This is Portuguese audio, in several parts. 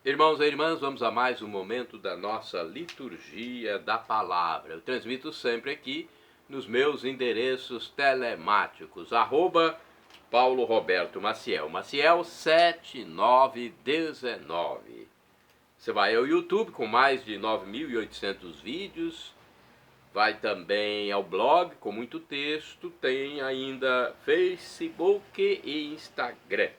Irmãos e irmãs, vamos a mais um momento da nossa liturgia da palavra. Eu transmito sempre aqui nos meus endereços telemáticos, Paulo Roberto Maciel, Maciel 7919. Você vai ao YouTube com mais de 9.800 vídeos, vai também ao blog com muito texto, tem ainda Facebook e Instagram.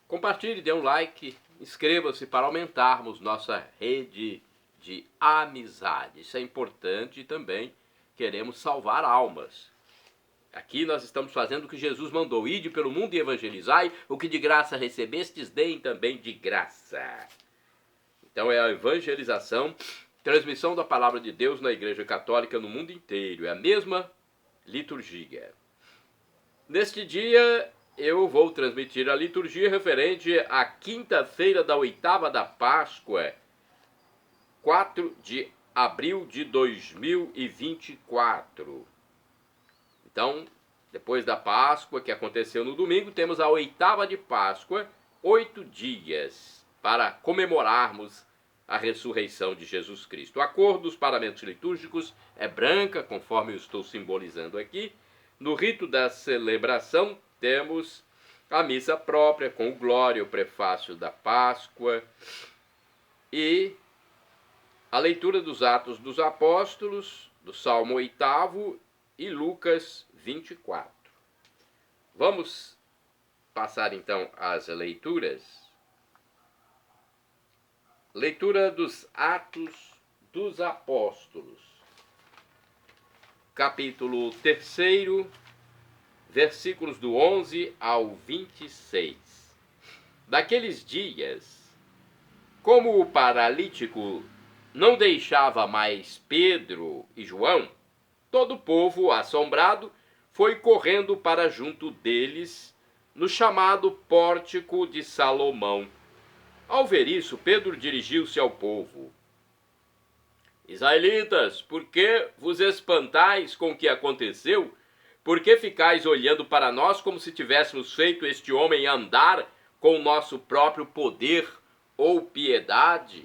Compartilhe, dê um like, inscreva-se para aumentarmos nossa rede de amizade. Isso é importante e também queremos salvar almas. Aqui nós estamos fazendo o que Jesus mandou: ide pelo mundo e evangelizai, o que de graça recebestes, deem também de graça. Então é a evangelização, transmissão da palavra de Deus na Igreja Católica no mundo inteiro. É a mesma liturgia. Neste dia eu vou transmitir a liturgia referente à quinta-feira da oitava da Páscoa, 4 de abril de 2024. Então, depois da Páscoa, que aconteceu no domingo, temos a oitava de Páscoa, 8 dias, para comemorarmos a ressurreição de Jesus Cristo. A cor dos paramentos litúrgicos é branca, conforme eu estou simbolizando aqui. No rito da celebração, temos a missa própria, com o glória, o prefácio da Páscoa, e a leitura dos Atos dos Apóstolos, do Salmo 8º e Lucas 24. Vamos passar então às leituras. Leitura dos Atos dos Apóstolos, capítulo 3º, versículos do 11 ao 26. Daqueles dias, como o paralítico não deixava mais Pedro e João, todo o povo, assombrado, foi correndo para junto deles, no chamado Pórtico de Salomão. Ao ver isso, Pedro dirigiu-se ao povo: Israelitas, por que vos espantais com o que aconteceu? Por que ficais olhando para nós como se tivéssemos feito este homem andar com o nosso próprio poder ou piedade?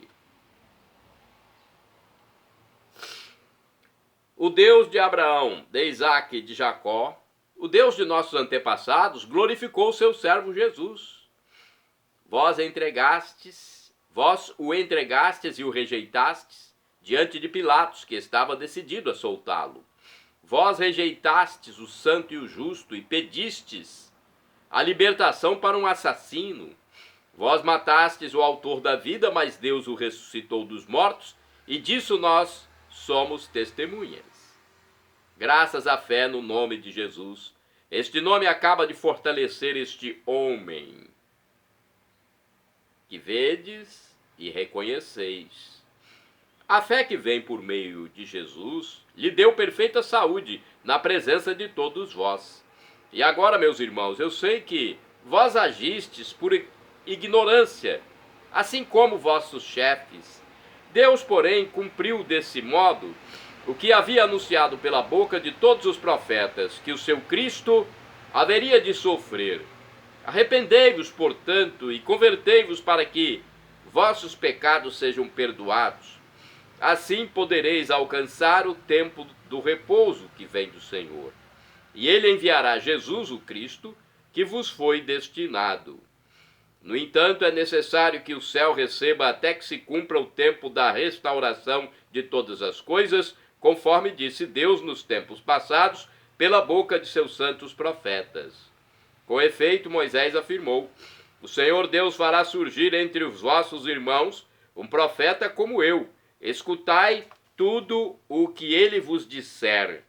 O Deus de Abraão, de Isaque e de Jacó, o Deus de nossos antepassados, glorificou o seu servo Jesus. Vós o entregastes e o rejeitastes diante de Pilatos, que estava decidido a soltá-lo. Vós rejeitastes o santo e o justo e pedistes a libertação para um assassino. Vós matastes o autor da vida, mas Deus o ressuscitou dos mortos, e disso nós somos testemunhas. Graças à fé no nome de Jesus, este nome acaba de fortalecer este homem que vedes e reconheceis. A fé que vem por meio de Jesus lhe deu perfeita saúde na presença de todos vós. E agora, meus irmãos, eu sei que vós agistes por ignorância, assim como vossos chefes. Deus, porém, cumpriu desse modo o que havia anunciado pela boca de todos os profetas, que o seu Cristo haveria de sofrer. Arrependei-vos, portanto, e convertei-vos para que vossos pecados sejam perdoados. Assim podereis alcançar o tempo do repouso que vem do Senhor. E ele enviará Jesus, o Cristo, que vos foi destinado. No entanto, é necessário que o céu receba até que se cumpra o tempo da restauração de todas as coisas, conforme disse Deus nos tempos passados, pela boca de seus santos profetas. Com efeito, Moisés afirmou: o Senhor Deus fará surgir entre os vossos irmãos um profeta como eu. Escutai tudo o que ele vos disser.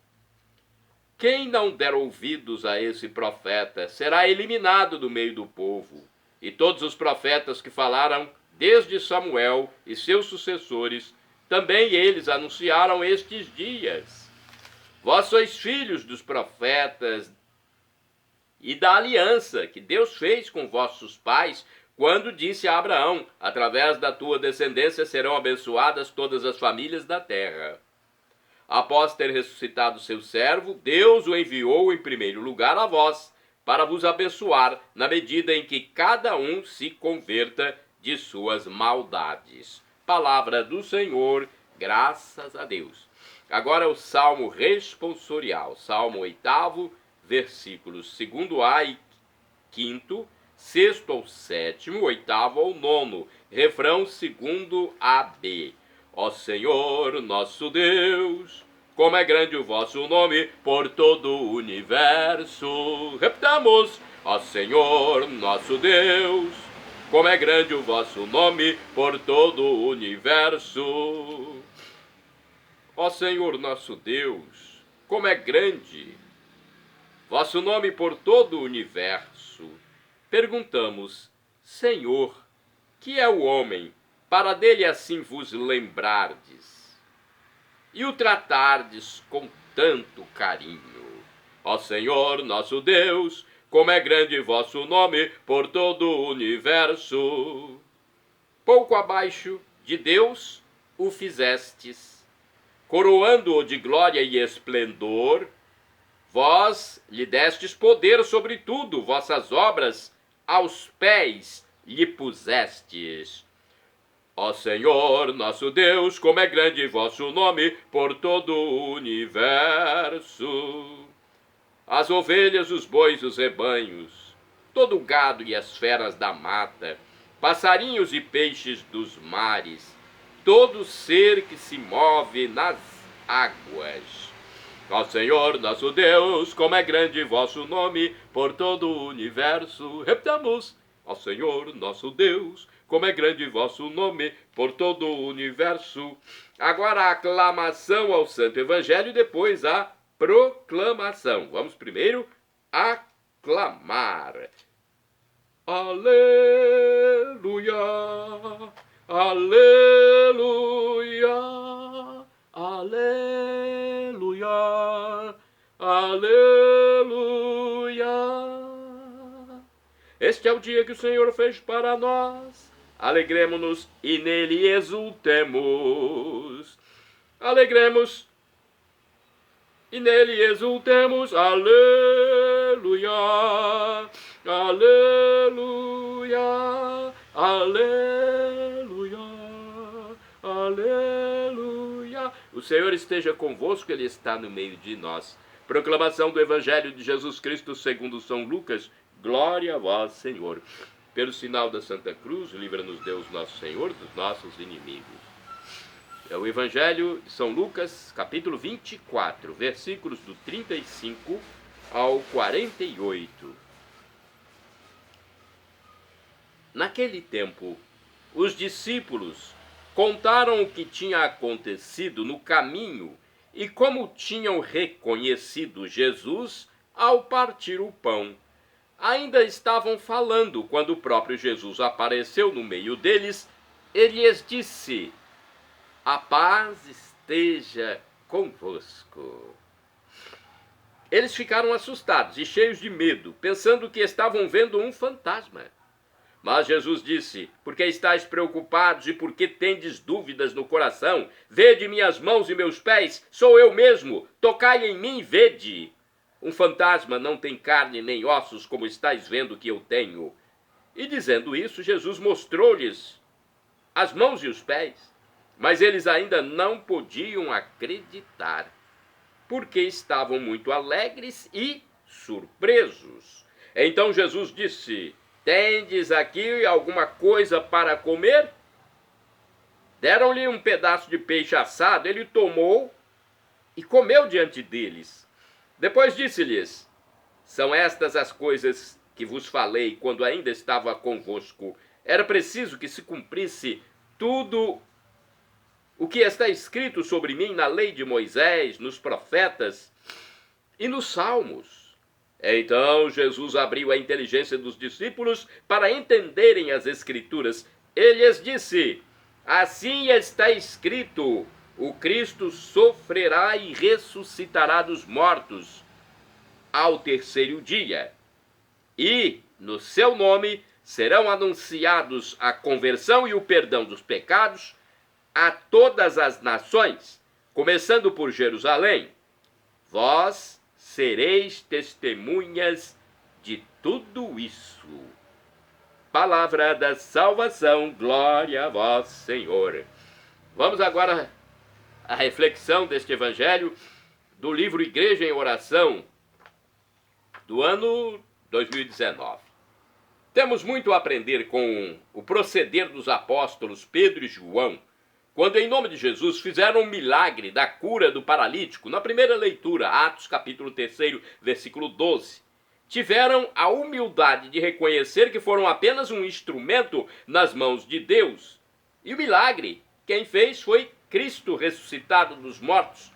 Quem não der ouvidos a esse profeta será eliminado do meio do povo. E todos os profetas que falaram desde Samuel e seus sucessores, também eles anunciaram estes dias. Vós sois filhos dos profetas e da aliança que Deus fez com vossos pais, quando disse a Abraão: através da tua descendência serão abençoadas todas as famílias da terra. Após ter ressuscitado seu servo, Deus o enviou em primeiro lugar a vós, para vos abençoar, na medida em que cada um se converta de suas maldades. Palavra do Senhor, graças a Deus. Agora o Salmo responsorial, Salmo 8º, versículos 2a e 5º, 6º ao 7º, 8º ao 9º, refrão 2º a B. Ó Senhor, nosso Deus, como é grande o vosso nome por todo o universo. Repitamos, ó Senhor, nosso Deus, como é grande o vosso nome por todo o universo. Ó Senhor, nosso Deus, como é grande vosso nome por todo o universo. Perguntamos, Senhor, que é o homem, para dele assim vos lembrardes e o tratardes com tanto carinho. Ó Senhor, nosso Deus, como é grande vosso nome por todo o universo. Pouco abaixo de Deus o fizestes, coroando-o de glória e esplendor. Vós lhe destes poder sobre tudo, vossas obras aos pés lhe pusestes. Ó Senhor, nosso Deus, como é grande vosso nome por todo o universo. As ovelhas, os bois, os rebanhos, todo o gado e as feras da mata, passarinhos e peixes dos mares, todo ser que se move nas águas. Ó Senhor, nosso Deus, como é grande vosso nome por todo o universo. Repitamos, ó Senhor, nosso Deus, como é grande vosso nome por todo o universo. Agora a aclamação ao Santo Evangelho e depois a proclamação. Vamos primeiro aclamar. Aleluia, aleluia, aleluia, aleluia. Este é o dia que o Senhor fez para nós. Alegremo-nos e nele exultemos. Alegremos e nele exultemos. Aleluia, aleluia, aleluia, aleluia. O Senhor esteja convosco, Ele está no meio de nós. Proclamação do Evangelho de Jesus Cristo segundo São Lucas. Glória a vós, Senhor. Pelo sinal da Santa Cruz, livra-nos Deus nosso Senhor dos nossos inimigos. É o Evangelho de São Lucas, capítulo 24, versículos do 35 ao 48. Naquele tempo, os discípulos contaram o que tinha acontecido no caminho e como tinham reconhecido Jesus ao partir o pão. Ainda estavam falando quando o próprio Jesus apareceu no meio deles. Ele lhes disse: a paz esteja convosco. Eles ficaram assustados e cheios de medo, pensando que estavam vendo um fantasma. Mas Jesus disse: por que estáis preocupados e por que tendes dúvidas no coração? Vede minhas mãos e meus pés, sou eu mesmo, tocai em mim e vede. Um fantasma não tem carne nem ossos, como estáis vendo que eu tenho. E dizendo isso, Jesus mostrou-lhes as mãos e os pés. Mas eles ainda não podiam acreditar, porque estavam muito alegres e surpresos. Então Jesus disse: tendes aqui alguma coisa para comer? Deram-lhe um pedaço de peixe assado, ele tomou e comeu diante deles. Depois disse-lhes: são estas as coisas que vos falei quando ainda estava convosco. Era preciso que se cumprisse tudo o que está escrito sobre mim na lei de Moisés, nos profetas e nos salmos. Então Jesus abriu a inteligência dos discípulos para entenderem as Escrituras. Ele lhes disse: assim está escrito: o Cristo sofrerá e ressuscitará dos mortos ao terceiro dia. E, no seu nome, serão anunciados a conversão e o perdão dos pecados a todas as nações, começando por Jerusalém. Vós sereis testemunhas de tudo isso. palavra da salvação. Glória a vós, Senhor. Vamos agora à reflexão deste evangelho do livro Igreja em Oração, do ano 2019. Temos muito a aprender com o proceder dos apóstolos Pedro e João, quando em nome de Jesus fizeram um milagre da cura do paralítico. Na primeira leitura, Atos capítulo 3, versículo 12. Tiveram a humildade de reconhecer que foram apenas um instrumento nas mãos de Deus. E o milagre, quem fez foi Cristo ressuscitado dos mortos,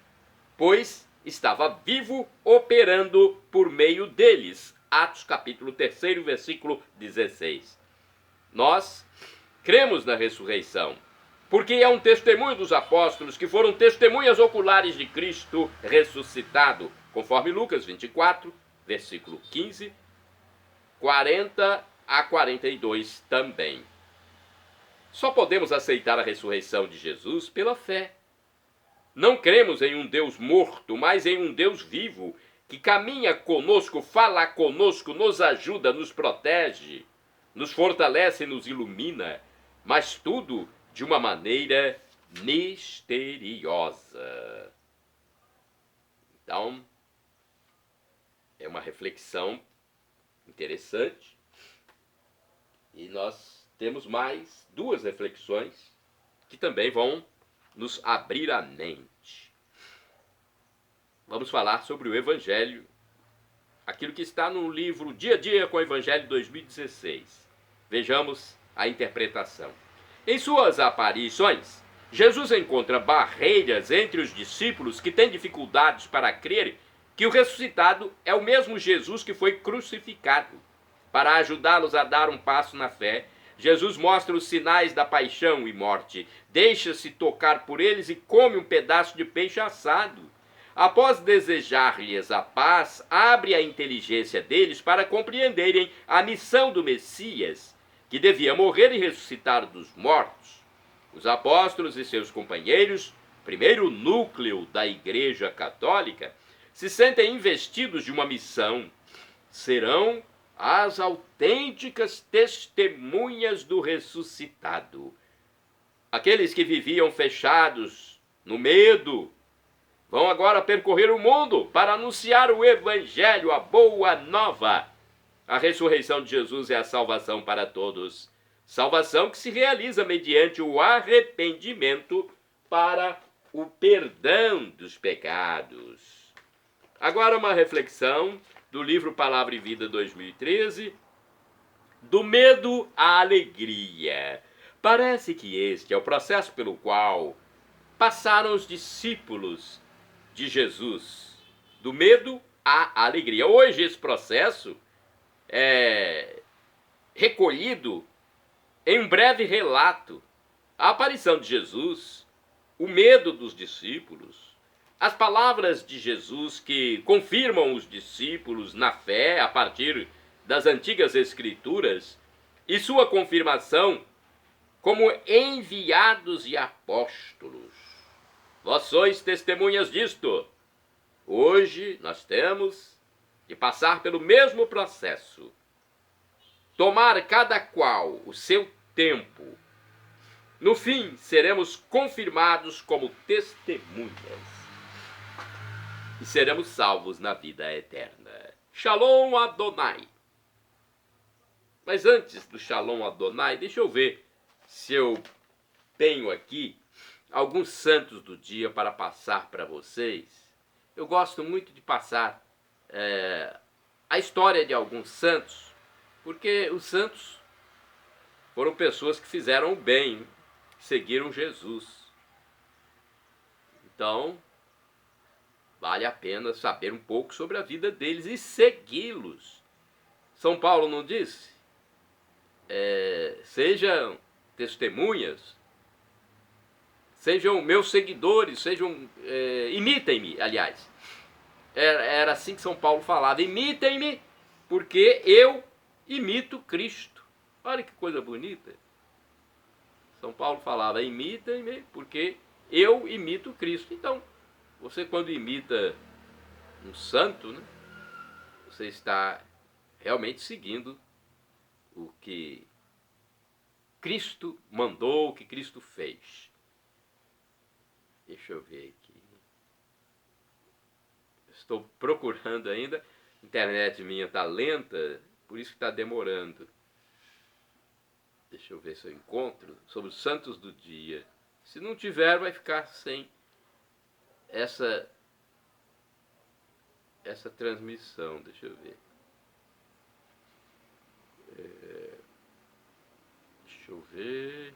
pois estava vivo operando por meio deles. Atos capítulo 3, versículo 16. Nós cremos na ressurreição, porque é um testemunho dos apóstolos que foram testemunhas oculares de Cristo ressuscitado, conforme Lucas 24, versículo 15, 40 a 42 também. Só podemos aceitar a ressurreição de Jesus pela fé. Não cremos em um Deus morto, mas em um Deus vivo, que caminha conosco, fala conosco, nos ajuda, nos protege, nos fortalece e nos ilumina, mas tudo de uma maneira misteriosa. Então, é uma reflexão interessante e nós temos mais duas reflexões que também vão nos abrir a mente. Vamos falar sobre o Evangelho, aquilo que está no livro Dia a Dia com o Evangelho 2016. Vejamos a interpretação. Em suas aparições, Jesus encontra barreiras entre os discípulos que têm dificuldades para crer que o ressuscitado é o mesmo Jesus que foi crucificado. Para ajudá-los a dar um passo na fé, Jesus mostra os sinais da paixão e morte, deixa-se tocar por eles e come um pedaço de peixe assado. Após desejar-lhes a paz, abre a inteligência deles para compreenderem a missão do Messias, que devia morrer e ressuscitar dos mortos. Os apóstolos e seus companheiros, primeiro núcleo da Igreja Católica, se sentem investidos de uma missão. Serão as autênticas testemunhas do ressuscitado. Aqueles que viviam fechados no medo vão agora percorrer o mundo para anunciar o Evangelho, a boa nova. A ressurreição de Jesus é a salvação para todos. Salvação que se realiza mediante o arrependimento para o perdão dos pecados. Agora uma reflexão do livro Palavra e Vida 2013, do medo à alegria. Parece que este é o processo pelo qual passaram os discípulos de Jesus, do medo à alegria. Hoje esse processo é recolhido em um breve relato. A aparição de Jesus, o medo dos discípulos, as palavras de Jesus que confirmam os discípulos na fé a partir das antigas escrituras e sua confirmação como enviados e apóstolos. Vós sois testemunhas disto. Hoje nós temos de passar pelo mesmo processo. Tomar cada qual o seu tempo. No fim, seremos confirmados como testemunhas. E seremos salvos na vida eterna. Shalom Adonai. Mas antes do Shalom Adonai, deixa eu ver se eu tenho aqui alguns santos do dia para passar para vocês. Eu gosto muito de passar a história de alguns santos, porque os santos foram pessoas que fizeram o bem, seguiram Jesus. Então, vale a pena saber um pouco sobre a vida deles e segui-los. São Paulo não disse? Sejam testemunhas, sejam meus seguidores, imitem-me, aliás. Era assim que São Paulo falava: imitem-me, porque eu imito Cristo. Olha que coisa bonita. São Paulo falava: imitem-me, porque eu imito Cristo. Então, você quando imita um santo, né, você está realmente seguindo o que Cristo mandou, o que Cristo fez. Deixa eu ver aqui. Estou procurando ainda. A internet minha está lenta, por isso que está demorando. Deixa eu ver se eu encontro. Sobre os santos do dia. Se não tiver, vai ficar sem essa transmissão. Deixa eu ver. Deixa eu ver.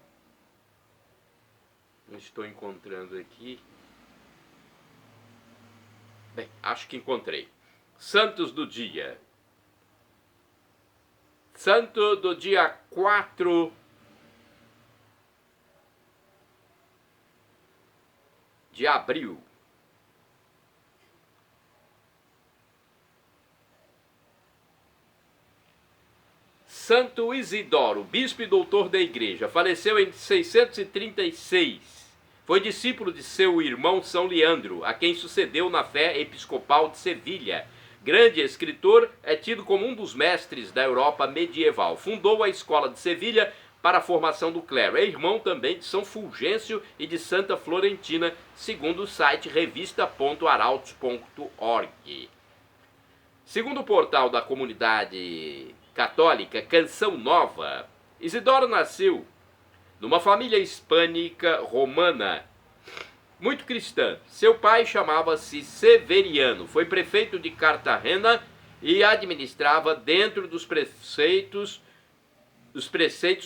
Não estou encontrando aqui. Bem, acho que encontrei. Santos do dia. Santo do dia 4 de abril. Santo Isidoro, bispo e doutor da igreja, faleceu em 636. Foi discípulo de seu irmão São Leandro, a quem sucedeu na fé episcopal de Sevilha. Grande escritor, é tido como um dos mestres da Europa medieval. Fundou a escola de Sevilha para a formação do clero. É irmão também de São Fulgêncio e de Santa Florentina, segundo o site revista.arautos.org. Segundo o portal da comunidade católica Canção Nova, Isidoro nasceu numa família hispânica romana, muito cristã. Seu pai chamava-se Severiano, foi prefeito de Cartagena e administrava dentro dos preceitos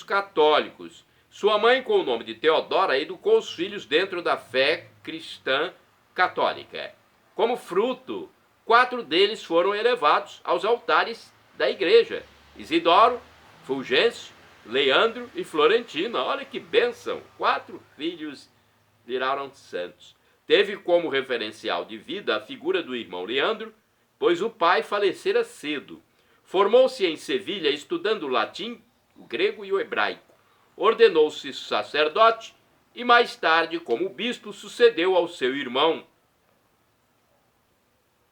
católicos. Sua mãe, com o nome de Teodora, educou os filhos dentro da fé cristã católica. Como fruto, 4 deles foram elevados aos altares da igreja: Isidoro, Fulgêncio, Leandro e Florentina. Olha que bênção! 4 filhos viraram santos. Teve como referencial de vida a figura do irmão Leandro, pois o pai falecera cedo. Formou-se em Sevilha estudando o latim, o grego e o hebraico. Ordenou-se sacerdote e mais tarde, como bispo, sucedeu ao seu irmão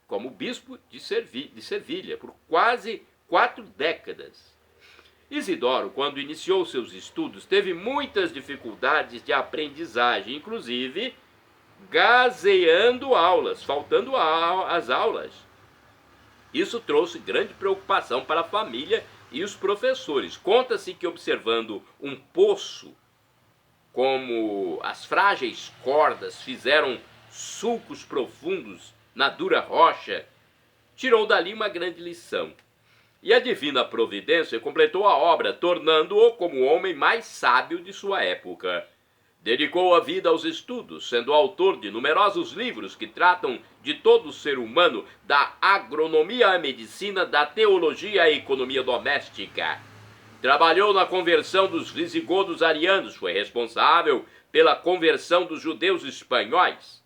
como bispo de Sevilha por quase 4 décadas. Isidoro, quando iniciou seus estudos, teve muitas dificuldades de aprendizagem, inclusive gazeando aulas, faltando às aulas. Isso trouxe grande preocupação para a família e os professores. Conta-se que, observando um poço, como as frágeis cordas fizeram sulcos profundos na dura rocha, tirou dali uma grande lição. E a divina providência completou a obra, tornando-o como o homem mais sábio de sua época. Dedicou a vida aos estudos, sendo autor de numerosos livros que tratam de todo o ser humano, da agronomia à medicina, da teologia à economia doméstica. Trabalhou na conversão dos visigodos arianos, foi responsável pela conversão dos judeus espanhóis.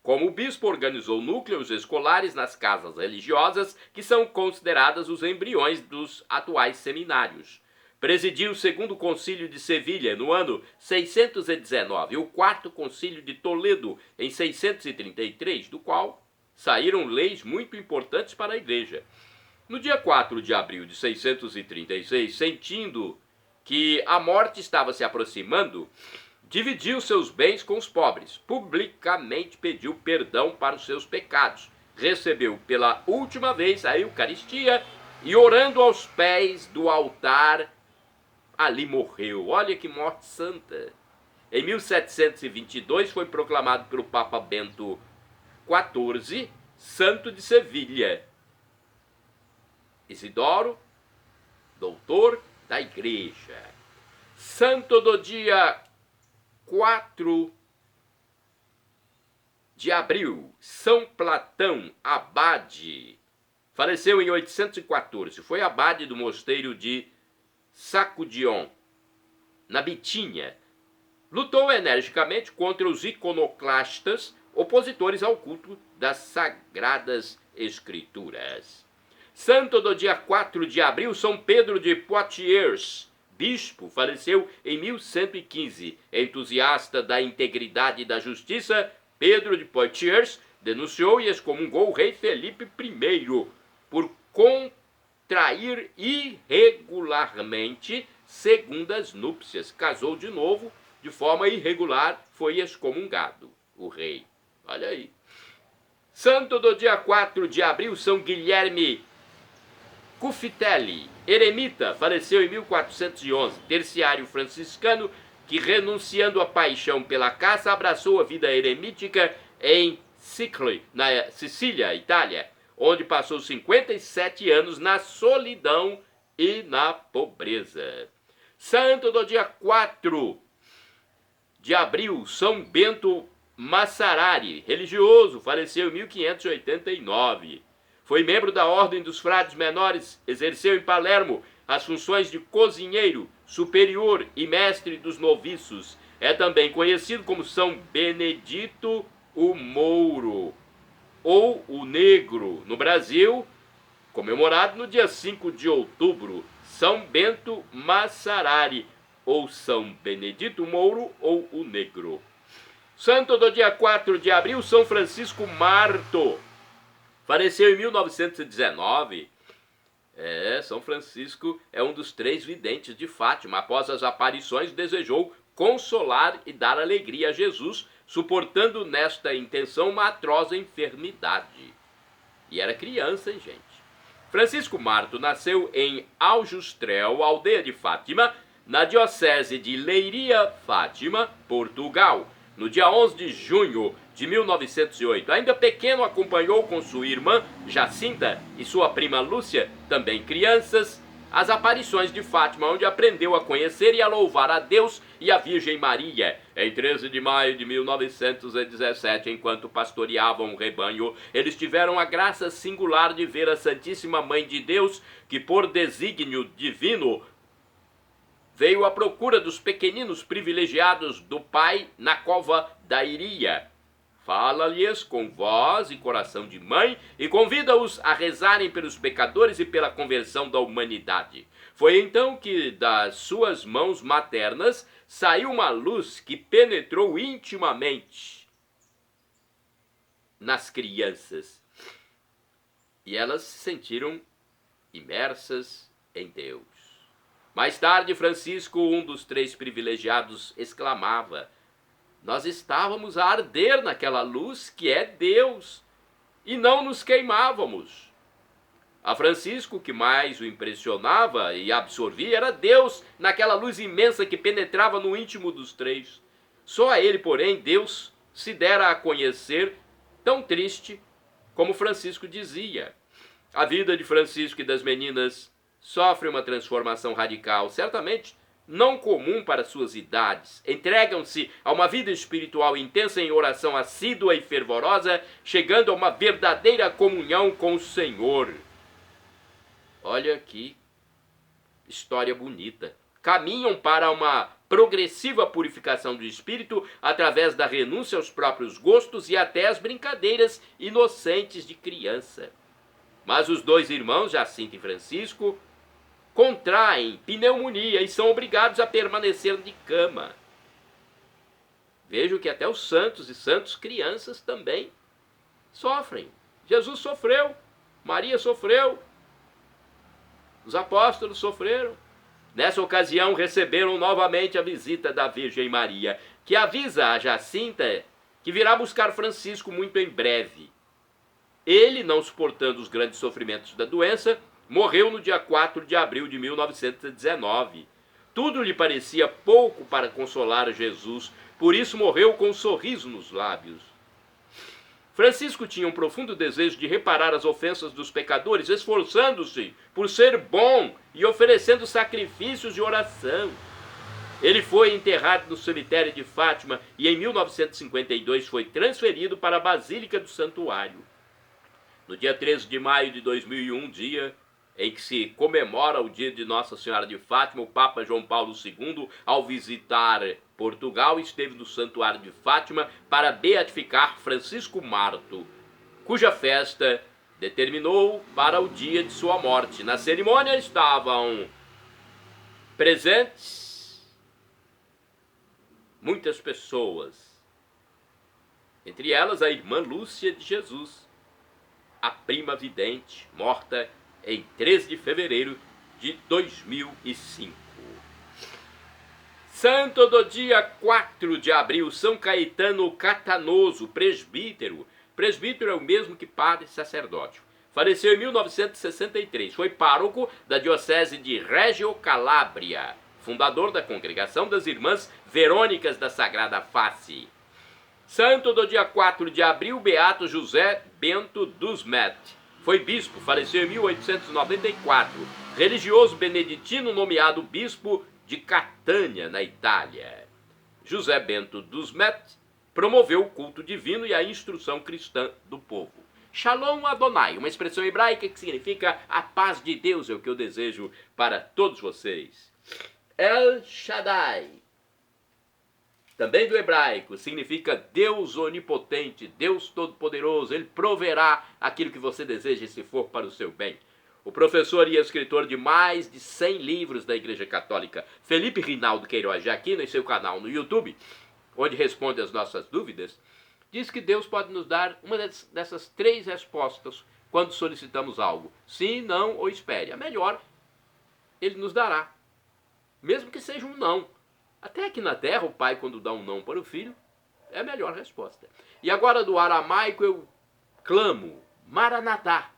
Como bispo, organizou núcleos escolares nas casas religiosas, que são consideradas os embriões dos atuais seminários. Presidiu o 2º Concílio de Sevilha no ano 619 e o 4º Concílio de Toledo em 633, do qual saíram leis muito importantes para a Igreja. No dia 4 de abril de 636, sentindo que a morte estava se aproximando, dividiu seus bens com os pobres, publicamente pediu perdão para os seus pecados, recebeu pela última vez a Eucaristia e, orando aos pés do altar, ali morreu. Olha que morte santa! Em 1722 foi proclamado pelo Papa Bento XIV santo de Sevilha. Isidoro, doutor da igreja. Santo do dia 4 de abril, São Platão, abade. Faleceu em 814. Foi abade do mosteiro de Sacudion, na Bitínia. Lutou energicamente contra os iconoclastas, opositores ao culto das Sagradas Escrituras. Santo do dia 4 de abril, São Pedro de Poitiers, bispo, faleceu em 1115. Entusiasta da integridade e da justiça, Pedro de Poitiers denunciou e excomungou o rei Felipe I por contrair irregularmente segundas núpcias. Casou de novo, de forma irregular, foi excomungado o rei. Olha aí. Santo do dia 4 de abril, São Guilherme Cufitelli, eremita, faleceu em 1411, terciário franciscano, que renunciando à paixão pela caça, abraçou a vida eremítica em Sicily, na Sicília, Itália, onde passou 57 anos na solidão e na pobreza. Santo do dia 4 de abril, São Bento Massarari, religioso, faleceu em 1589. Foi membro da Ordem dos Frades Menores, exerceu em Palermo as funções de cozinheiro, superior e mestre dos noviços. É também conhecido como São Benedito o Mouro, ou o Negro, no Brasil, comemorado no dia 5 de outubro, São Bento Massarari, ou São Benedito Mouro, ou o Negro. Santo do dia 4 de abril, São Francisco Marto, faleceu em 1919. São Francisco é um dos 3 videntes de Fátima. Após as aparições, desejou consolar e dar alegria a Jesus, suportando nesta intenção uma atroz enfermidade. E era criança, hein, gente? Francisco Marto nasceu em Aljustrel, aldeia de Fátima, na diocese de Leiria, Fátima, Portugal, no dia 11 de junho de 1908. Ainda pequeno, acompanhou com sua irmã Jacinta e sua prima Lúcia, também crianças, as aparições de Fátima, onde aprendeu a conhecer e a louvar a Deus e a Virgem Maria. Em 13 de maio de 1917, enquanto pastoreavam um rebanho, eles tiveram a graça singular de ver a Santíssima Mãe de Deus, que por desígnio divino veio à procura dos pequeninos privilegiados do Pai na cova da Iria. Fala-lhes com voz e coração de mãe e convida-os a rezarem pelos pecadores e pela conversão da humanidade. Foi então que das suas mãos maternas saiu uma luz que penetrou intimamente nas crianças. E elas se sentiram imersas em Deus. Mais tarde, Francisco, um dos 3 privilegiados, exclamava: nós estávamos a arder naquela luz que é Deus, e não nos queimávamos. A Francisco, o que mais o impressionava e absorvia era Deus, naquela luz imensa que penetrava no íntimo dos 3. Só a ele, porém, Deus se dera a conhecer, tão triste como Francisco dizia. A vida de Francisco e das meninas sofre uma transformação radical, certamente não comum para suas idades. Entregam-se a uma vida espiritual intensa em oração assídua e fervorosa, chegando a uma verdadeira comunhão com o Senhor. Olha que história bonita. Caminham para uma progressiva purificação do espírito através da renúncia aos próprios gostos e até às brincadeiras inocentes de criança. Mas os 2 irmãos, Jacinto e Francisco, contraem pneumonia e são obrigados a permanecer de cama. Vejo que até os santos e santos crianças também sofrem. Jesus sofreu, Maria sofreu, os apóstolos sofreram. Nessa ocasião receberam novamente a visita da Virgem Maria, que avisa a Jacinta que virá buscar Francisco muito em breve. Ele, não suportando os grandes sofrimentos da doença, morreu no dia 4 de abril de 1919. Tudo lhe parecia pouco para consolar Jesus, por isso morreu com um sorriso nos lábios. Francisco tinha um profundo desejo de reparar as ofensas dos pecadores, esforçando-se por ser bom e oferecendo sacrifícios de oração. Ele foi enterrado no cemitério de Fátima e em 1952 foi transferido para a Basílica do Santuário. No dia 13 de maio de 2001, dia em que se comemora o dia de Nossa Senhora de Fátima, o Papa João Paulo II, ao visitar Portugal, esteve no Santuário de Fátima para beatificar Francisco Marto, cuja festa determinou para o dia de sua morte. Na cerimônia estavam presentes muitas pessoas, entre elas a irmã Lúcia de Jesus, a prima vidente, morta em 13 de fevereiro de 2005. Santo do dia 4 de abril, São Caetano Catanoso, presbítero. Presbítero é o mesmo que padre sacerdócio. Faleceu em 1963. Foi pároco da diocese de Reggio Calabria. Fundador da Congregação das Irmãs Verônicas da Sagrada Face. Santo do dia 4 de abril, Beato José Bento Dusmet. Foi bispo, faleceu em 1894. Religioso beneditino nomeado bispo de Catânia, na Itália. José Bento Dusmet promoveu o culto divino e a instrução cristã do povo. Shalom Adonai, uma expressão hebraica que significa a paz de Deus, é o que eu desejo para todos vocês. El Shaddai, também do hebraico, significa Deus onipotente, Deus todo-poderoso. Ele proverá aquilo que você deseja se for para o seu bem. O professor e escritor de mais de 100 livros da Igreja Católica, Felipe Rinaldo Queiroz de Aquino, em seu canal no YouTube, onde responde as nossas dúvidas, diz que Deus pode nos dar uma dessas 3 respostas quando solicitamos algo. Sim, não ou espere. A melhor, Ele nos dará. Mesmo que seja um não. Até aqui na terra, o pai, quando dá um não para o filho, é a melhor resposta. E agora do aramaico eu clamo, Maranatá.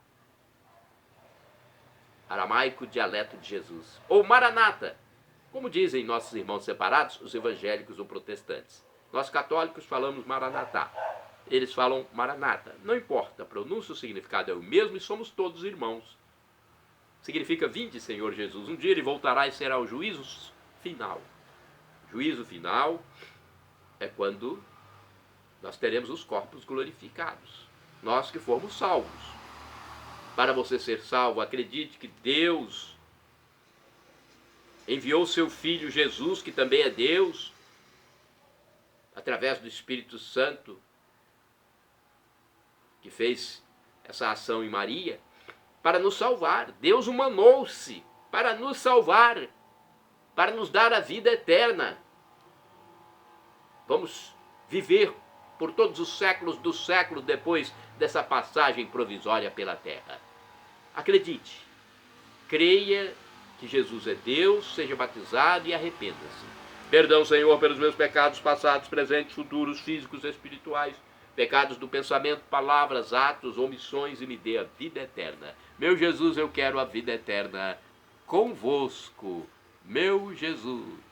Aramaico, dialeto de Jesus. Ou Maranata, como dizem nossos irmãos separados, os evangélicos ou protestantes. Nós católicos falamos Maranatá. Eles falam Maranata. Não importa, a pronúncia, o significado é o mesmo e somos todos irmãos. Significa, vinde, Senhor Jesus. Um dia Ele voltará e será o juízo final. Juízo final é quando nós teremos os corpos glorificados. Nós que fomos salvos. Para você ser salvo, acredite que Deus enviou seu Filho Jesus, que também é Deus, através do Espírito Santo, que fez essa ação em Maria, para nos salvar. Deus humanou-se para nos salvar, para nos dar a vida eterna. Vamos viver por todos os séculos dos séculos depois dessa passagem provisória pela terra. Acredite, creia que Jesus é Deus, seja batizado e arrependa-se. Perdão, Senhor, pelos meus pecados passados, presentes, futuros, físicos, espirituais, pecados do pensamento, palavras, atos, omissões, e me dê a vida eterna. Meu Jesus, eu quero a vida eterna convosco, meu Jesus.